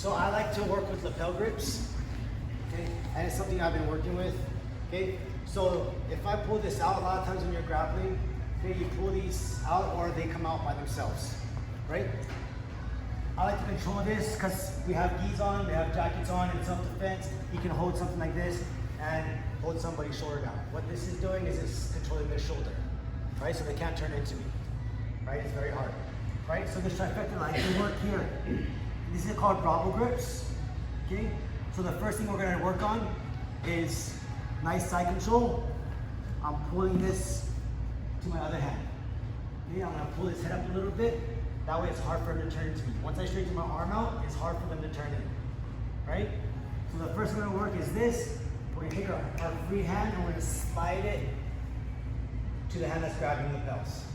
So I like to work with lapel grips, okay? And it's something I've been working with, okay? So if I pull this out, a lot of times when you're grappling, okay, you pull these out or they come out by themselves, right? I like to control this because we have gis on, we have jackets on, in self-defense. You can hold something like this and hold somebody's shoulder down. What this is doing is it's controlling their shoulder, right? So they can't turn into me, right? It's very hard, right? So this trifecta line can work here. These are called Brabo grips, okay? So the first thing we're gonna work on is nice side control. I'm pulling this to my other hand. Okay, I'm gonna pull his head up a little bit. That way it's hard for him to turn into me. Once I straighten my arm out, it's hard for them to turn in, right? So the first one to work is this. We're gonna take our free hand and we're gonna slide it to the hand that's grabbing the lapels.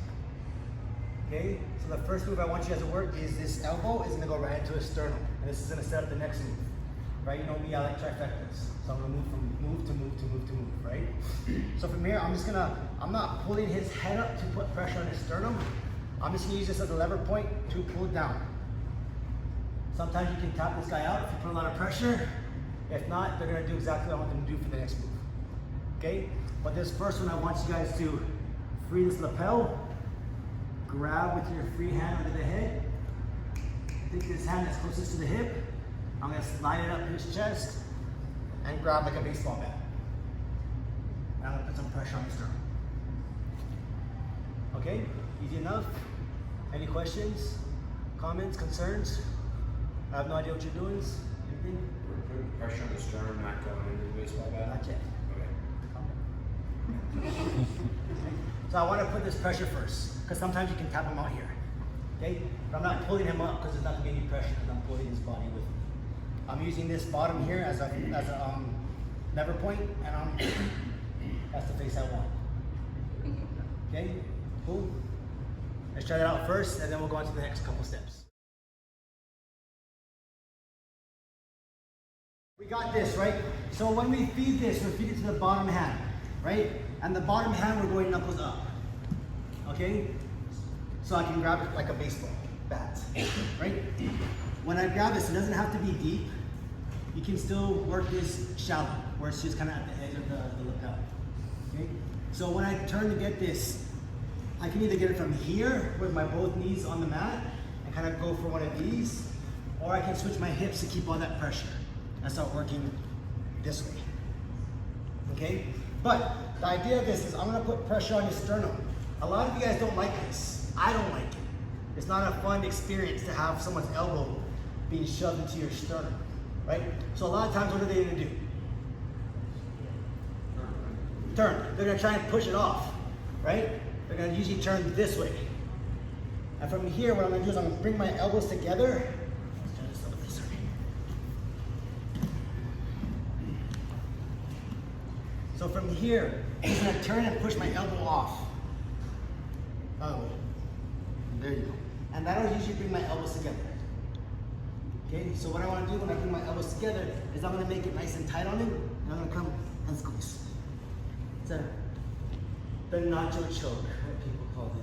Okay, so the first move I want you guys to work is this elbow is gonna go right into a sternum. And this is gonna set up the next move, right? You know me, I like trifectas. So I'm gonna move from move to move to move to move, right? So from here, I'm not pulling his head up to put pressure on his sternum. I'm just gonna use this as a lever point to pull it down. Sometimes you can tap this guy out if you put a lot of pressure. If not, they're gonna do exactly what I want them to do for the next move. Okay? But this first one, I want you guys to free this lapel, grab with your free hand under the head, take this hand that's closest to the hip, I'm gonna slide it up his chest, and grab like a baseball bat. And I'm gonna put some pressure on his sternum. Okay? Easy enough? Any questions, comments, concerns? I have no idea what you're doing. Anything? We're putting pressure on the sternum, not going into the baseball bat? Not yet. Okay. So I want to put this pressure first, because sometimes you can tap him out here. Okay? But I'm not pulling him up because there's not going to be any pressure, because I'm pulling his body with me. I'm using this bottom here as a lever point, and that's the face I want. Okay? Cool? Let's try that out first, and then we'll go on to the next couple steps. We got this, right? So when we feed this, we feed it to the bottom hand, right? And the bottom hand, we're going knuckles up, okay? So I can grab it like a baseball bat, right? When I grab this, it doesn't have to be deep. You can still work this shallow, where it's just kind of at the edge of the lapel, okay? So when I turn to get this, I can either get it from here with my both knees on the mat and kind of go for one of these, or I can switch my hips to keep all that pressure and start working this way, okay? But the idea of this is I'm gonna put pressure on your sternum. A lot of you guys don't like this. I don't like it. It's not a fun experience to have someone's elbow being shoved into your sternum, right? So a lot of times, what are they gonna do? Turn. They're gonna try and push it off, right? They're gonna usually turn this way. And from here, what I'm gonna do is I'm gonna bring my elbows together. Let's turn this over this way. So from here, I'm gonna turn and push my elbow off. Oh, there you go. And that'll usually bring my elbows together. Okay, so what I wanna do when I bring my elbows together is I'm gonna make it nice and tight on him, and I'm gonna come and squeeze. So, the nacho choke, what people call it.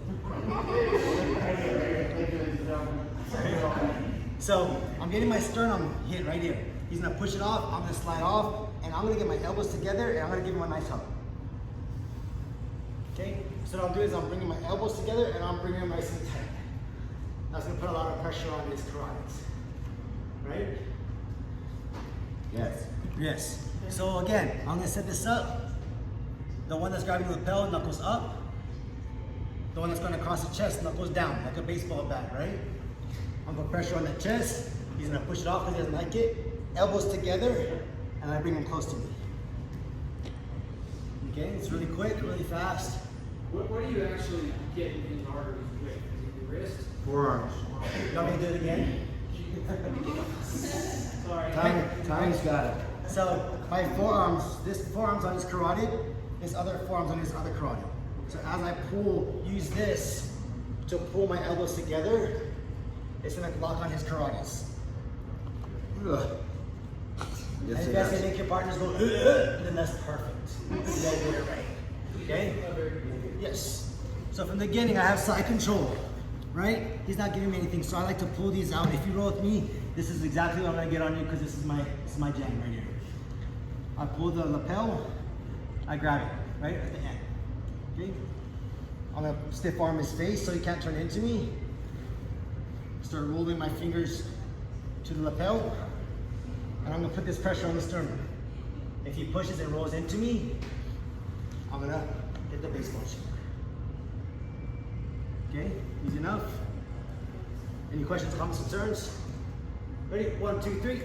So I'm getting my sternum hit right here. He's gonna push it off, I'm gonna slide off, and I'm gonna get my elbows together, and I'm gonna give him a nice hug. Okay, so what I'm doing is I'm bringing my elbows together, and I'm bringing them nice and tight. That's gonna put a lot of pressure on his carotids, right? Yes. Yes. So again, I'm gonna set this up. The one that's grabbing the lapel, knuckles up. The one that's going across the chest, knuckles down, like a baseball bat, right? I'm going to put pressure on the chest. He's going to push it off because he doesn't like it. Elbows together, and I bring him close to me. Okay, it's really quick, really fast. What do you actually get in the arteries with? Is it your wrist? Forearms. You want me to do it again? Sorry. Time's got it. So my forearms, this forearm's on his carotid, this other forearm's on his other carotid. So as I pull, use this to pull my elbows together, it's gonna lock on his carotids. Ugh. And Yes, if it you guys does. can make your partners go, then that's perfect. You guys did it right. Okay? Yes. So from the beginning, I have side control. right? He's not giving me anything, so I like to pull these out. If you roll with me, this is exactly what I'm gonna get on you because this is my jam right here. I pull the lapel, I grab it, right at the end. Okay? I'm gonna stiff arm his face so he can't turn into me. Start rolling my fingers to the lapel, and I'm gonna put this pressure on the sternum. If he pushes and rolls into me, I'm gonna hit the baseball shot. Okay, easy enough. Any questions, comments, concerns? Ready? 1, 2, 3.